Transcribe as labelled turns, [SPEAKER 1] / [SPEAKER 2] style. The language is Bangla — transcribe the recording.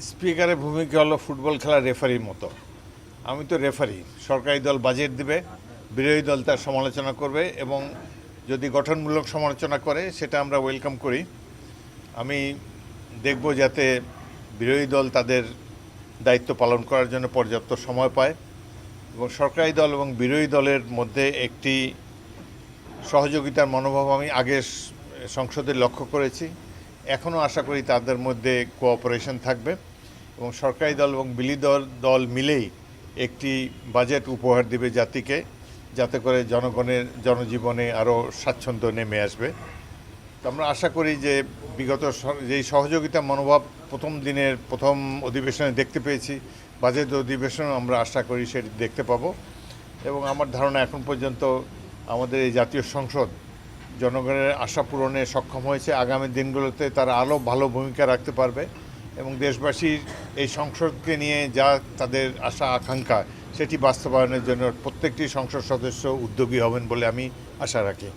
[SPEAKER 1] স্পিকারের ভূমিকা হলো ফুটবল খেলার রেফারির মতো। আমি তো রেফারি। সরকারি দল বাজেট দেবে, বিরোধী দল তার সমালোচনা করবে এবং যদি গঠনমূলক সমালোচনা করে সেটা আমরা ওয়েলকাম করি। আমি দেখব যাতে বিরোধী দল তাদের দায়িত্ব পালন করার জন্য পর্যাপ্ত সময় পায় এবং সরকারি দল এবং বিরোধী দলের মধ্যে একটি সহযোগিতার মনোভাব আমি আগে সংসদে লক্ষ্য করেছি। এখনও আশা করি তাদের মধ্যে কোঅপারেশন থাকবে এবং সরকারি দল এবং বিরোধী দল মিলেই একটি বাজেট উপহার দেবে জাতিকে, যাতে করে জনগণের জনজীবনে আরও স্বাচ্ছন্দ্য নেমে আসবে। তো আমরা আশা করি যে বিগত যেই সহযোগিতা মনোভাব প্রথম দিনের প্রথম অধিবেশনে দেখতে পেয়েছি, বাজেট অধিবেশনও আমরা আশা করি সেটি দেখতে পাবো এবং আমার ধারণা এখন পর্যন্ত আমাদের এই জাতীয় সংসদ জনগণের আশা পূরণে সক্ষম হয়েছে। আগামী দিনগুলোতে তারা আরও ভালো ভূমিকা রাখতে পারবে এবং দেশবাসীর এই সংসদকে নিয়ে যা তাদের আশা আকাঙ্ক্ষা সেটি বাস্তবায়নের জন্য প্রত্যেকটি সংসদ সদস্য উদ্যোগী হবেন বলে আমি আশা রাখি।